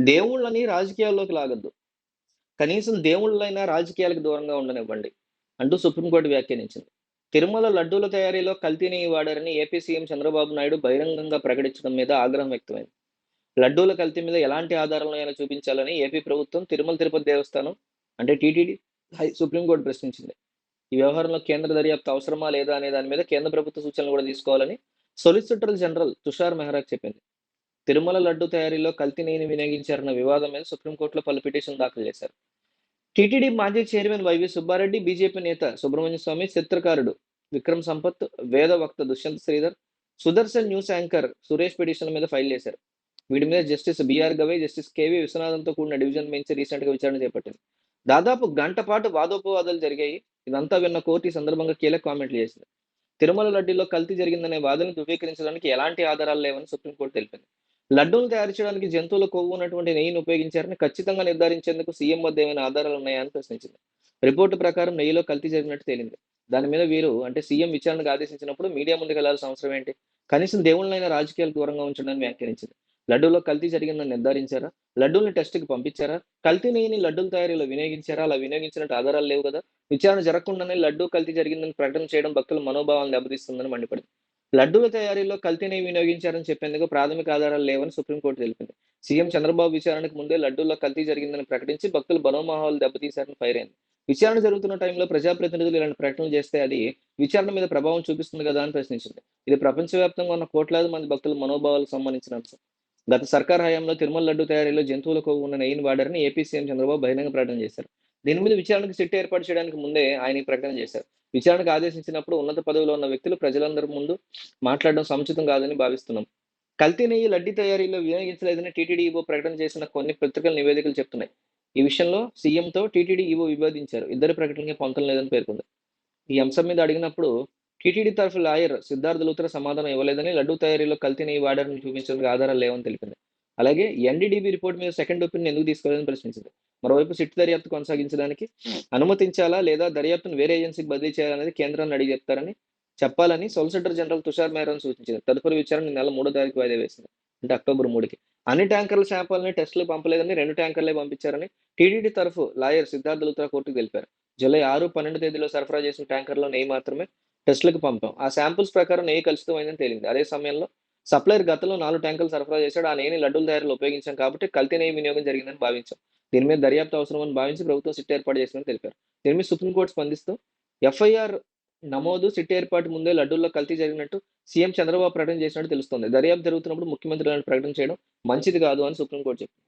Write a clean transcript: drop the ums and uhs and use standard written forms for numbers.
దేవుళ్ళని రాజకీయాల్లోకి లాగొద్దు. కనీసం దేవుళ్ళైనా రాజకీయాలకు దూరంగా ఉండనివ్వండి అంటూ సుప్రీంకోర్టు వ్యాఖ్యానించింది. తిరుమల లడ్డూల తయారీలో కల్తీ నెయ్యి వాడారని ఏపీ సీఎం చంద్రబాబు నాయుడు బహిరంగంగా ప్రకటించడం మీద ఆగ్రహం వ్యక్తమైంది. లడ్డూల కల్తీ మీద ఎలాంటి ఆధారాలున్నాయో చూపించాలని ఏపీ ప్రభుత్వం తిరుమల తిరుపతి దేవస్థానం అంటే టీటీడీ సుప్రీంకోర్టు ప్రశ్నించింది. ఈ వ్యవహారంలో కేంద్ర దర్యాప్తు అవసరమా లేదా అనే దాని మీద కేంద్ర ప్రభుత్వ సూచనలు కూడా తీసుకోవాలని సొలిసిటర్ జనరల్ తుషార్ మెహ్రాకు చెప్పింది. తిరుమల లడ్డు తయారీలో కల్తీ నెయ్యిని వినియోగించారన్న వివాదం మీద సుప్రీంకోర్టులో పలు పిటిషన్లు దాఖలు చేశారు. టీటీడీ మాజీ చైర్మన్ వైవి సుబ్బారెడ్డి, బీజేపీ నేత సుబ్రహ్మణ్య స్వామి, చిత్రకారుడు విక్రమ్ సంపత్, వేద వక్త దుష్యంత్ శ్రీధర్, సుదర్శన్ న్యూస్ యాంకర్ సురేష్ పిటిషన్ల మీద ఫైల్ చేశారు. వీటి మీద justice BR Gavai, justice KV విశ్వనాథన్తో కూడిన డివిజన్ బెంచ్ రీసెంట్ గా విచారణ చేపట్టింది. దాదాపు గంట పాటు వాదోపవాదాలు జరిగాయి. ఇదంతా విన్న కోర్టు ఈ సందర్భంగా కీలక కామెంట్లు చేసింది. తిరుమల లడ్డూలో కల్తీ జరిగిందనే వాదనను ధృవీకరించడానికి ఎలాంటి ఆధారాలు లేవని సుప్రీంకోర్టు తెలిపింది. లడ్డూలు తయారు చేయడానికి జంతువుల కొవ్వు ఉన్నటువంటి నెయ్యిని ఉపయోగించారని ఖచ్చితంగా నిర్ధారించేందుకు సీఎం వద్ద ఏమైనా ఆధారాలు ఉన్నాయా అని ప్రశ్నించింది. రిపోర్టు ప్రకారం నెయ్యిలో కల్తీ జరిగినట్టు తేలింది. దాని మీద వీరు అంటే సీఎం విచారణకు ఆదేశించినప్పుడు మీడియా ముందుకు వెళ్లాల్సిన అవసరం ఏంటి? కనీసం దేవుళ్ళనైనా రాజకీయాలకు దూరంగా ఉంచడానికి వ్యాఖ్యానించింది. లడ్డూలో కల్తీ జరిగిందని నిర్ధారించారా? లడ్డూల్ని టెస్ట్‌కి పంపించారా? కల్తీ నెయ్యిని లడ్డూల తయారీలో వినియోగించారా? అలా వినియోగించినట్టు ఆధారాలు లేవు కదా! విచారణ జరగకుండానే లడ్డూ కల్తీ జరిగిందని ప్రకటన చేయడం భక్తుల మనోభావాలను దెబ్బతీస్తుందని మండిపడింది. లడ్డూల తయారీలో కల్తీ నెయ్యి వినియోగించారని చెప్పేందుకు ప్రాథమిక ఆధారాలు లేవని సుప్రీంకోర్టు తెలిపింది. సీఎం చంద్రబాబు విచారణకు ముందే లడ్డూల్లో కల్తీ జరిగిందని ప్రకటించి భక్తుల మనోభావాలు దెబ్బతీశారని ఫైర్ అయింది. విచారణ జరుగుతున్న టైంలో ప్రజాప్రతినిధులు ఇలాంటి ప్రకటనలు చేస్తే అది విచారణ మీద ప్రభావం చూపిస్తుంది కదా అని ప్రశ్నించింది. ఇది ప్రపంచవ్యాప్తంగా ఉన్న కోట్లాది మంది భక్తుల మనోభావాలకు సంబంధించిన అంశం. గత సర్కార్ హయాంలో తిరుమల లడ్డు తయారీలో జంతువుల కొవ్వు ఉన్న నెయ్యిని వాడారని ఏపీ సీఎం చంద్రబాబు బహిరంగ ప్రకటన చేశారు. దీని మీద విచారణకు సిట్ ఏర్పాటు చేయడానికి ముందే ఆయన ఈ ప్రకటన చేశారు. విచారణకు ఆదేశించినప్పుడు ఉన్నత పదవిలో ఉన్న వ్యక్తులు ప్రజలందరి ముందు మాట్లాడడం సముచితం కాదని భావిస్తున్నాం. కల్తీ నెయ్యి లడ్డీ తయారీలో వినియోగించలేదని టీటీడీ ఈవో ప్రకటన చేసిన కొన్ని పత్రికల నివేదికలు చెప్తున్నాయి. ఈ విషయంలో సీఎంతో టీటీడీ ఈవో వివాదించారు. ఇద్దరి ప్రకటనకి పొంతన లేదని పేర్కొంది. ఈ అంశం మీద అడిగినప్పుడు టీటీడీ తరఫు లాయర్ సిద్ధార్థ లూత్రా సమాధానం ఇవ్వలేదని, లడ్డూ తయారీలో కల్తీ నెయ్యి వాడారని చూపించడానికి ఆధారాలు లేవని తెలిపింది. అలాగే ఎన్డీడీబీ రిపోర్ట్ మీద సెకండ్ ఒపీనియన్ ఎందుకు తీసుకోలేదని ప్రశ్నించింది. మరోవైపు సిట్ దర్యాప్తు కొనసాగించడానికి అనుమతించాలా లేదా దర్యాప్తును వేరే ఏజెన్సీకి బదిలీ చేయాలనేది కేంద్రాన్ని అడిగి చెప్పాలని సొలిసిటర్ జనరల్ తుషార్ మెహ్రాను సూచించింది. తదుపరి విచారణ ఈ నెల 3వ తారీఖు వాయిదా వేసింది. అంటే అక్టోబర్ 3కి. అన్ని ట్యాంకర్ల శాంపుల్ని టెస్టులు పంపలేదని, 2 ట్యాంకర్లే పంపించారని టీటీడీ తరఫు లాయర్ సిద్ధార్థ లూత్రా కోర్టుకు తెలిపారు. జూలై 6, 12 తేదీలో సరఫరా చేసిన ట్యాంకర్లో నెయ్యి మాత్రమే టెస్టులకు పంపాం. ఆ శాంపుల్స్ ప్రకారం నెయ్యి కలుషితమైందని తేలింది. అదే సమయంలో సప్లయర్ గతంలో 4 ట్యాంకులు సరఫరా చేశాడు. ఆ నెయ్యిని లడ్డూల తయారీలో ఉపయోగించాం కాబట్టి కల్తీ నెయ్యి వినియోగం జరిగిందని భావించాం. దీని మీద దర్యాప్తు అవసరమని భావించి ప్రభుత్వం సిట్ ఏర్పాటు చేసిందని తెలిపారు. దీని మీద సుప్రీంకోర్టు స్పందిస్తూ ఎఫ్ఐఆర్ నమోదు, సిట్ ఏర్పాటు ముందే లడ్డూల్లో కల్తీ జరిగినట్టు సీఎం చంద్రబాబు ప్రకటన చేసినట్టు తెలుస్తోంది. దర్యాప్తు జరుగుతున్నప్పుడు ముఖ్యమంత్రి ఇలాంటి ప్రకటన చేయడం మంచిది కాదు అని సుప్రీంకోర్టు చెప్పింది.